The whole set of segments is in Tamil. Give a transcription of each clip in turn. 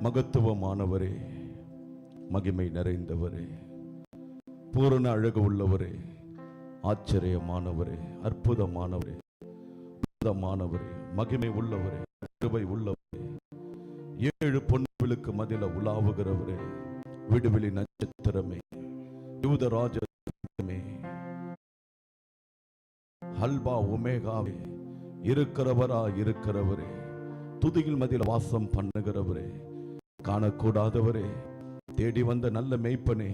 மகத்துவமானவரே, மகிமை நிறைந்தவரே, பூரண அழகு உள்ளவரே, ஆச்சரியமானவரே, அற்புதமானவரே, அற்புதமானவரே, மகிமை உள்ளவரே, கிருபை உள்ளவரே, 7 பொன்விலுக்கு மதில உலாவுகிறவரே, விடுவிலி நட்சத்திரமே, யூதராஜமே, அல்பா ஒமேகாவே, இருக்கிறவரா இருக்கிறவரே, துதியில் மதில வாசம் பண்ணுகிறவரே, காணக்கூடாதவரே, தேடி வந்த நல்ல மேய்ப்பனே,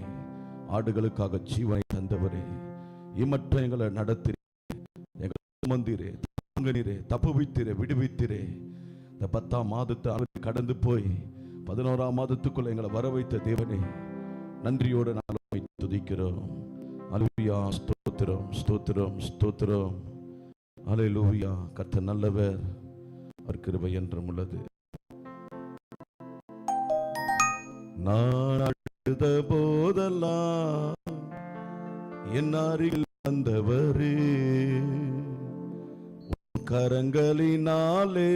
ஆடுகளுக்காக ஜீவனை தந்தவரே, இமற்ற எங்களை நடத்திரே, எங்களை சுமந்தீரே, தாங்கினீரே, தப்புவித்தீரே, விடுவித்தீரே. இந்த 10ஆம் மாதத்தை கடந்து போய் 11ஆம் மாதத்துக்குள்ள எங்களை வர வைத்த தேவனே, நன்றியோடு நாங்கள் துதிக்கிறோம். அல்லேலூயா, ஸ்தோத்திரம், ஸ்தோத்திரம், ஸ்தோத்திரம். அல்லேலூயா. கர்த்தர் நல்லவர், அவர் கிருபை என்றும் உள்ளது. நான் அழுத போதெல்லாம் என் அருகில் வந்தவரே, கரங்களினாலே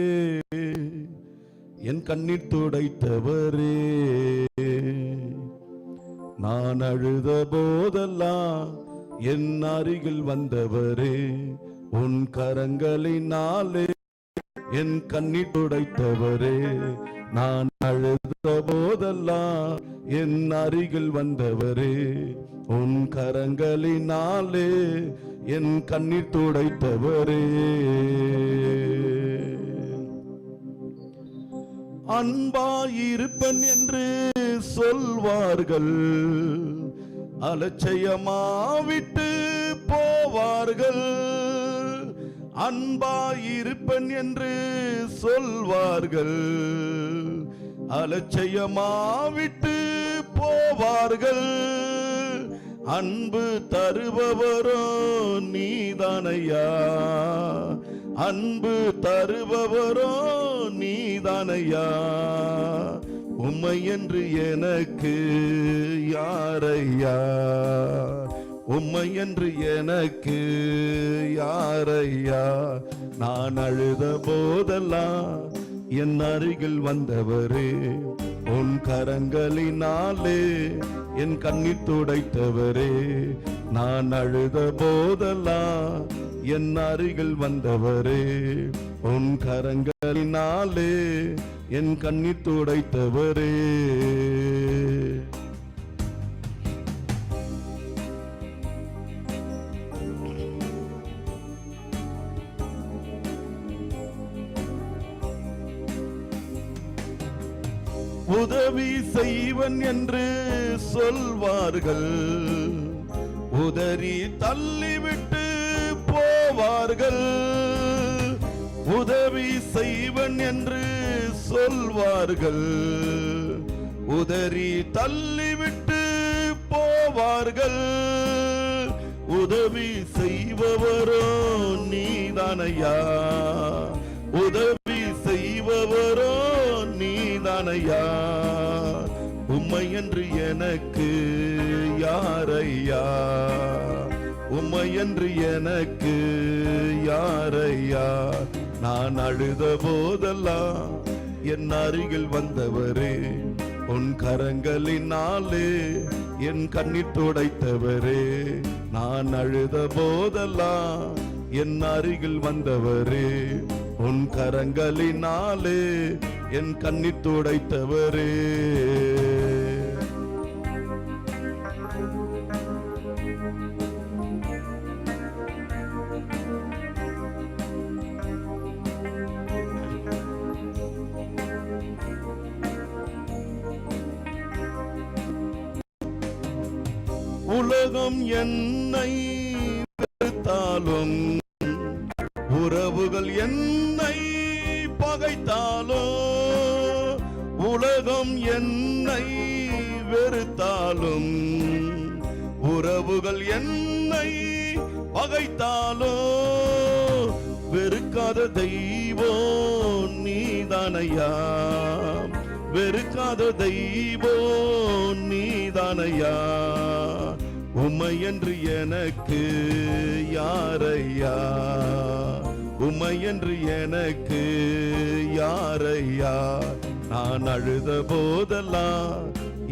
என் கண்ணீர் துடைத்தவரே. நான் அழுத போதெல்லாம் என் அருகில் வந்தவரே, உன் கரங்களினாலே என் கண்ணீர் துடைத்தவரே. நான் அழுத போதெல்லாம் என் அருகில் வந்தவரே, உன் கரங்களினாலே என் கண்ணீர் துடைத்தவரே. அன்பாயிருப்பன் என்று சொல்வார்கள், அலட்சியமாவிட்டு போவார்கள். அன்பாயிருப்பன் என்று சொல்வார்கள், அலட்சியமாவிட்டு போவார்கள். அன்பு தருபவரோ நீதானையா, அன்பு தருபவரோ நீதானையா. உம்மை என்று எனக்கு யாரையா, உம்மை என்று எனக்கு யாரையா. நான் அழுத போதெல்லாம் என் அருகில் வந்தவரே, உன் கரங்களினாலே என் கண்ணீர் துடைத்தவரே. நான் அழுத போதெல்லாம் என் அருகில் வந்தவரே, உன் கரங்களினாலே என் கண்ணீர் துடைத்தவரே. உதவி செய்வன் என்று சொல்வார்கள், உதறி தள்ளிவிட்டு போவார்கள். உதவி செய்வன் என்று சொல்வார்கள், உதறி தள்ளிவிட்டு போவார்கள். உதவி செய்பவரோ நீதானையா, உதவி செய்பவரோ நீதானையா. உம்மை என்று எனக்கு யாரையா, உம்மை என்று எனக்கு யாரையா. நான் அழுத போதெல்லாம் என் அருகில் வந்தவரே, உன் கரங்களினாலே என் கண்ணீர் துடைத்தவரே. நான் அழுத போதெல்லாம் என் அருகில் வந்தவரே, உன் கரங்களினாலே என் கண்ணீர் துடைத்தவரே. உலகம் என்னை வெறுத்தாலும், உறவுகள் என்னை பகைத்தாலோ, உலகம் என்னை வெறுத்தாலும், உறவுகள் என்னை பகைத்தாலோ, வெறுக்காத தெய்வம் நீதானையா, வெறுக்காத தெய்வம் நீதானையா. உம்மை என்று எனக்கு யாரையா, உம்மை என்று எனக்கு யாரையா. நான் அழுத போதெல்லாம்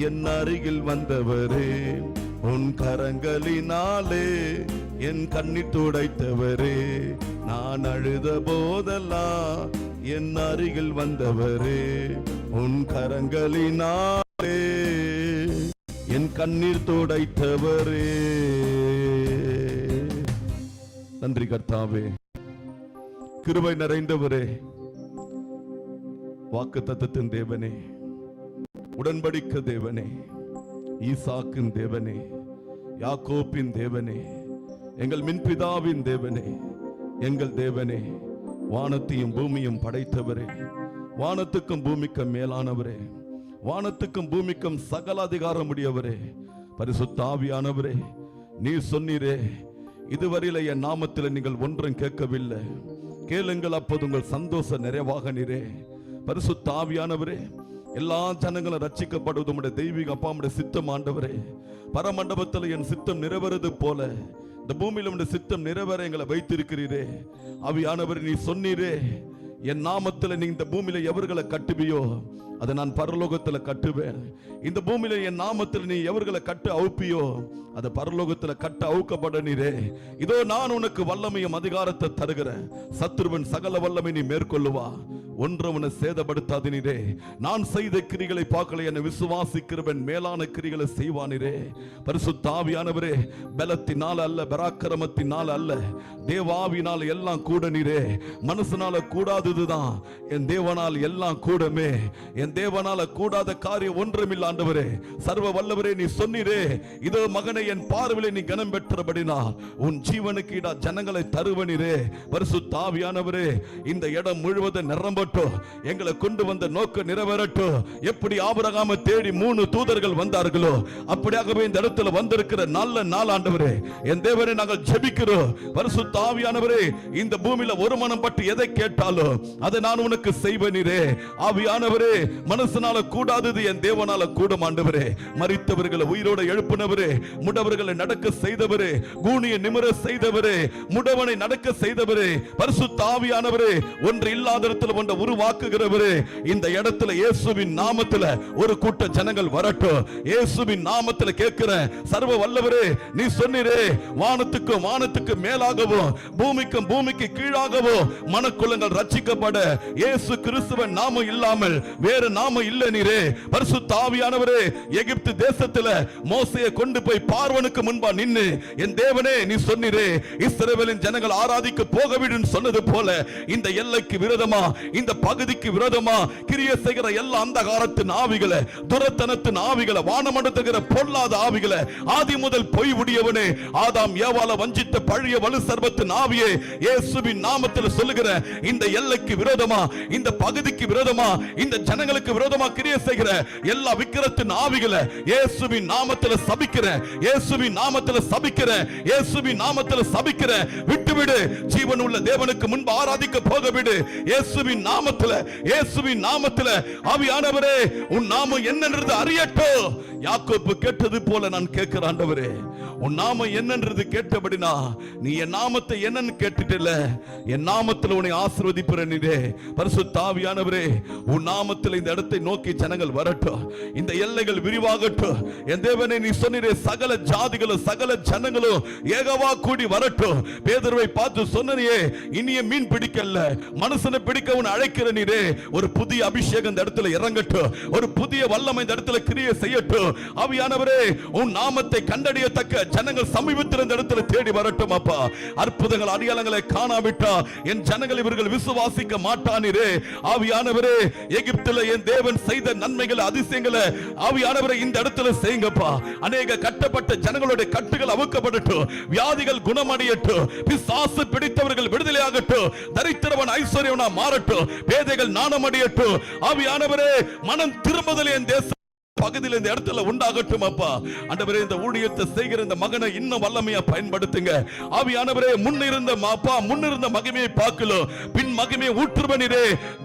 என் அருகில் வந்தவரே, உன் கரங்களினாலே என் கண்ணீர் துடைத்தவரே. நான் அழுத போதெல்லாம் என் அருகில் வந்தவரே, உன் கரங்களினாலே என் கண்ணீர் துடைத்தவரே. நன்றி கர்த்தாவே. கிருபை நிறைந்தவரே, வாக்குத்தத்தத்தின் தேவனே, உடன்படிக்கை தேவனே, ஈசாக்கின் தேவனே, யாக்கோப்பின் தேவனே, எங்கள் மின்பிதாவின் தேவனே, எங்கள் தேவனே, வானத்தையும் பூமியும் படைத்தவரே, வானத்துக்கும் பூமிக்கும் மேலானவரே, வானத்துக்கும் பூமிக்கும் சகல அதிகாரம் உடையவரே, பரிசுத்த ஆவியானவரே, நீ சொன்னீரே, இதுவரையில என் நாமத்தில் நீங்கள் ஒன்றும் கேட்கவில்லை, கேளுங்கள் அப்போது உங்கள் சந்தோஷம் நிறைவாக நீரே. பரிசுத்த ஆவியானவரே, எல்லா ஜனங்களும் ரட்சிக்கப்படுவது உம்முடைய தெய்வீக அப்பாவுடைய சித்தம் ஆண்டவரே. பரமண்டபத்தில் என் சித்தம் நிறைவேறது போல இந்த பூமியில் உம்முடைய சித்தம் நிறைவேற எங்களை வைத்திருக்கிறீரே. ஆவியானவரே, நீ சொன்னீரே, என் நாமத்தில் நீ இந்த பூமியில எவர்களை கட்டுவியோ அதை நான் பரலோகத்தில் கட்டுவேன். இந்த பூமியில என் நாமத்தில் நீ எவர்களை கட்டு அவுப்பியோ அதை பரலோகத்தில் கட்ட அவுக்கப்பட நீரே. இதோ நான் உனக்கு வல்லமையும் அதிகாரத்தை தருகிறேன். சத்துருவன் சகல வல்லமை நீ மேற்கொள்ளுவா, ஒன்றவனை சேதப்படுத்தாது நீரே. நான் செய்த கிரிகளை பார்க்கல, என்னை விசுவாசிக்கிறவன் மேலான கிரிகளை செய்வானிரே. பரிசுத்த ஆவியானவரே, பலத்தினால அல்ல, பராக்கிரமத்தினால அல்ல, தேவாவினால் எல்லாம் கூட நீரே. மனுஷனால கூடாததுதான், என் தேவனால் எல்லாம் கூடமே. என் தேவனால கூடாத காரியம் ஒன்றுமில்லை ஆண்டவரே. சர்வ வல்லவரே, நீ சொன்னீரே, இதோ மகனை என் பார்வையிலே நீ கனம் பெற்றபடினால் உன் ஜீவனுக்கு இடா ஜனங்களை தருவனீரே. பரிசுத்த ஆவியானவரே, இந்த இடம் முழுவதும் நிரம்பட்டும், எங்களை கொண்டு வந்த நோக்கம் நிறைவேறட்டும். எப்படி ஆபிரகாமை தேடி 3 தூதர்கள் வந்தார்களோ அப்படியாகவே இந்த இடத்துல வந்திருக்கிற நல்ல நாள் ஆண்டவரே, என் தேவனை நாங்கள் ஜெபிக்கிறோம். பரிசுத்த ஆவியானவரே, இந்த பூமியில ஒரு மனம் பட்டு எதை கேட்டாலோ அதை நான் உனக்கு செய்வனீரே. ஆவியானவரே, மனசனால கூடாதது என் தேவனால கூடும் ஆண்டவரே. மரித்தவர்களை உயிரோட எழுப்பினவரே, முடவர்களை நடக்க செய்தவரே, கூனிய நிமிர செய்தவரே, முடவனை நடக்க செய்தவரே, பரிசுத்த ஆவியானவரே, ஒன்று இல்லாத இடத்துல ஒன்றை உருவாக்குகிறவரே, இந்த இடத்துல இயேசுவின் நாமத்துல ஒரு கூட்ட ஜனங்கள் வரட்டும். இயேசுவின் நாமத்துல கேட்கிறேன். சர்வ வல்லவரே, நீ சொன்னீரே, வானத்துக்கும் வானத்துக்கு மேலாகவும் பூமிக்கும் பூமிக்கு கீழாகவும் மனக்குள்ளங்கள் ரட்சிக்கப்பட இயேசு கிறிஸ்துவின் நாமம் இல்லாமல் வேறு நாமம் இல்ல நீரே. பரிசுத்த ஆவியானவரே, எகிப்து தேசத்துல மோசேயை கொண்டு போய் பார்வனுக்கு முன்பா நின்னு, என் தேவனே, நீ சொன்னீரே, இஸ்ரவேலின் ஜனங்கள் ஆராதிக்க போகவிடும் சொன்னது போல இந்த எல்லைக்கு விரோதமா, இந்த பகுதிக்கு விரோதமா கிரியை செய்கிற எல்லா அந்தகாரத்தின் ஆவிகளை, துரத்தனத்தின் ஆவிகளை, வானமண்டத்துகிற பொல்லாத ஆவிகளை, ஆதி முதல் பொய் உடையவனே, ஆதாம் ஏவாளை வஞ்சித்த பழைய வலு சர்வத்தின் ஆவியே, இயேசுவின் நாமத்தில் சொல்லுகிற இந்த எல்லைக்கு விரோதமா, இந்த பகுதிக்கு விரோதமா, இந்த ஜனங்களுக்கு விரோதமா கிரியை செய்கிற எல்லா விக்கிரத்தின் ஆவிகளை இயேசுவின் நாமத்தில் சபிக்கிறேன். இயேசுவின் நாமத்தில் சபிக்கிறேன். இயேசுவின் நாமத்தில் சபிக்கிறேன். விட்டுவிடு, ஜீவன் உள்ள தேவனுக்கு முன்பு ஆராதிக்க போகவிடு. இயேசுவின் நாமத்தில், இயேசுவின் நாமத்தில் ஆவியானவரே, உன் நாமம் என்னன்றது அறியட்டும். யாக்கோப்பு கேட்டது போல நான் கேட்கிறேன் ஆண்டவரே, உன் நாமம் என்னன்றது கேட்டபடினா நீ என் நாமத்தை என்னன்னு கேட்டுட்டல, என் நாமத்தில் உன்னை ஆசீர்வதிப்பேன் நீரே. பரிசுத்த ஆவியானவரே, உன் நாமத்தில் இந்த இடத்தை நோக்கி ஜனங்கள் வரட்டும், இந்த எல்லைகள் விரிவாகட்டும். என் தேவனே, நீ சொன்னீரே, சகல ஜாதிகளும் சகல ஜனங்களும் ஏகவா கூடி வரட்டும். பேதுருவை பார்த்து சொன்னீரே, இனிய மீன் பிடிக்கல, மனுஷனை பிடிக்க உன்னை அழைக்கிற நீரே. ஒரு புதிய அபிஷேகம் இந்த இடத்துல இறங்கட்டும், ஒரு புதிய வல்லமை இந்த இடத்துல கிரியை செய்யட்டும். ஆவியானவரே, உன் நாமத்தை கண்டறியத்தக்க ஜனங்கள் சமீபத்தில் இந்த இடத்துல தேடி வரட்டும் அப்பா. அற்புதங்கள் அடையாளங்களை காணாவிட்டா என் ஜனங்கள் இவர்கள் விசுவாசிக்க மாட்டானீரே. ஆவியானவரே, எகிப்தில் என் தேவன் செய்த நன்மைகளை, அதிசயங்களை ஆவியானவரே இந்த இடத்துல செய்யுங்கப்பா. அநேக கட்டப்பட்ட ஜனங்களுடைய கட்டுகள் அவுக்கப்படட்டும், வியாதிகள் குணமடையட்டும், பிசாசு பிடித்தவர்கள் விடுதலையாகட்டும், தரித்திரவன் ஐஸ்வர்யவனா மாறட்டும், பேதைகள் நாணமடையட்டும். ஆவியானவரே, மனம் திரும்புதல் என் தேசம் பகுதியில் இந்த இடத்துல உண்டாகட்டும் அப்பா. ஆண்டவரே, இந்த ஊழியத்தை செய்கிற இந்த மகனை இன்னும் வல்லமையா பயன்படுத்துங்க. ஆவியானவரே, முன்னிருந்த அப்பா முன்னிருந்த மகிமையை பார்க்கலும் பின் மகிமையை ஊற்றுவனே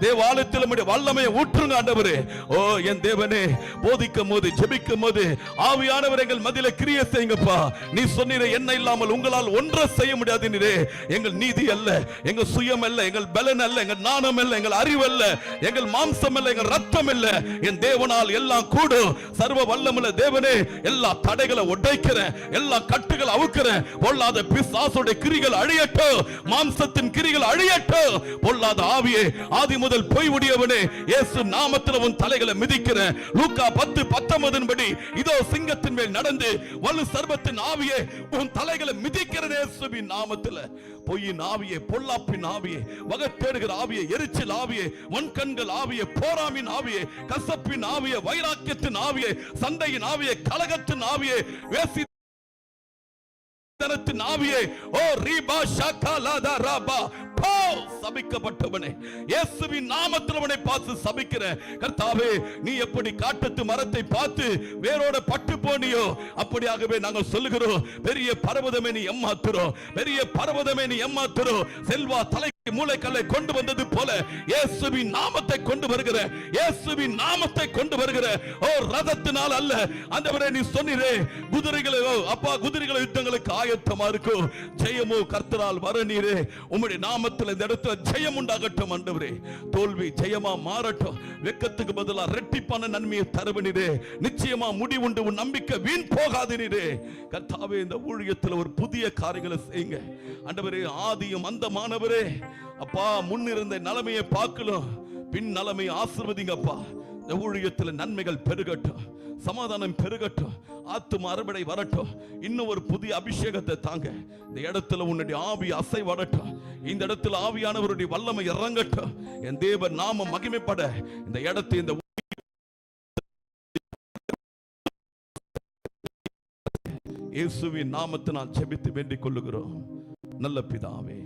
தேவாலயத்தில் வல்லமையை ஊற்றுங்க ஆண்டவரே. ஓ என் தேவனே, போதிக்கும் போது ஜெபிக்கும் போது ஆவியானவர் எங்கள் மத்தியில கிரியை செய்யுங்கப்பா. நீ சொன்னீரே, என்ன இல்லாமல் உங்களால் ஒன்றை செய்ய முடியாது நீரே. எங்கள் நீதி அல்ல, எங்கள் சுயம் அல்ல, எங்கள் பலன் அல்ல, எங்கள் நாணம் அல்ல, எங்கள் அறிவு அல்ல, எங்கள் மாம்சம் அல்ல, எங்கள் ரத்தம் அல்ல, என் தேவனால் எல்லாம் கூடும். சர்வ வல்லமுள்ள தேவனே, எல்லா தடைகளை உடைக்கிறேன், எல்லா கட்டுகளை அவுக்கிறேன். பொல்லாத பிசாசுடைய கிரிகள் அழியட்டும், மாம்சத்தின் கிரிகள் அழியட்டும். பொல்லாத ஆவியே, ஆதி முதல் போய் உடையவனே, இயேசு நாமத்தில் உன் தலைகளை மிதிக்கிறேன். லூக்கா 10:19 படி இதோ சிங்கத்தின் மேல் நடந்து வலு சர்வத்தின் ஆவியே உன் தலைகளை மிதிக்கிறேன் இயேசுவின் நாமத்தில். பொய்யின் ஆவியே, பொல்லாப்பின் ஆவியே, வகத்தேடுகிற ஆவியே, எரிச்சல் ஆவியே, வன்கண்கள் ஆவியே, போராமின் ஆவியே, கசப்பின் ஆவியே, வைராக்கியத்தின் ஆவியே, சண்டையின் ஆவியே, கலகத்தின் ஆவியே, வேசி ஆவியே, ஓ ரீபா ஷகலத ரபா, சபிக்கப்பட்டவனே, இயேசுவின் நாமத்தில் அவனை பார்த்து சபிக்கிறேன். கர்த்தாவே, நீ எப்படி காட்டத்து மரத்தை பார்த்து வேரோட பட்டு போனியோ, அப்படியாகவே நாங்கள் சொல்லுகிறோம், பெரிய பர்வதமே நீ ஏமாத்துறோம், பெரிய பர்வதமே நீ ஏமாத்துறோம். செல்வா தலை மூளைக்கல்லை கொண்டு வந்தது போல இயேசுவின் நாமத்தை கொண்டு வருகிற, இயேசுவின் நாமத்தை கொண்டு வருகிற, ஓ ரதத்தினால் அல்ல ஆண்டவரே. நீ சொன்னீரே, குதிரைகளை அப்பா குதிரைகளை யுத்தங்களுக்கு ஆயத்தமா இருக்கும், ஜெயமோ கர்த்தரால் வர நீரே. உம்முடைய நாமத்தில் இந்த இடத்துல ஜெயம் உண்டாகட்டும் ஆண்டவரே. தோல்வி ஜெயமா மாறட்டும். வெக்கத்துக்கு பதிலா ரெட்டிப்பான நன்மையை தருவனீரே. நிச்சயமா முடிவுண்டு, உன் நம்பிக்கை வீண் போகாது நீரே. கர்த்தாவே, இந்த ஊழியத்தில் ஒரு புதிய காரியங்களை செய்யுங்க ஆண்டவரே. ஆதியும் அந்தமானவரே அப்பா, முன்னிருந்த நிலைமையை பார்க்கலாம், பின் நிலைமையை ஆசீர்வதிங்கப்பா. இந்த ஊழியத்தில் நன்மைகள் பெருகட்டும், சமாதானம் பெருகட்டும், ஆத்தும அறுவடை வரட்டும். இன்னும் ஒரு புதிய அபிஷேகத்தை தாங்க. இந்த இடத்துல உன்னுடைய ஆவி அசை வரட்டும், இந்த இடத்துல ஆவியானவருடைய வல்லமை இறங்கட்டும். என் தேவன் நாம மகிமைப்பட இந்த இடத்தை இந்த இயேசுவின் நாமத்தை நான் ஜெபித்து வேண்டிக் கொள்ளுகிறோம் நல்ல பிதாவே.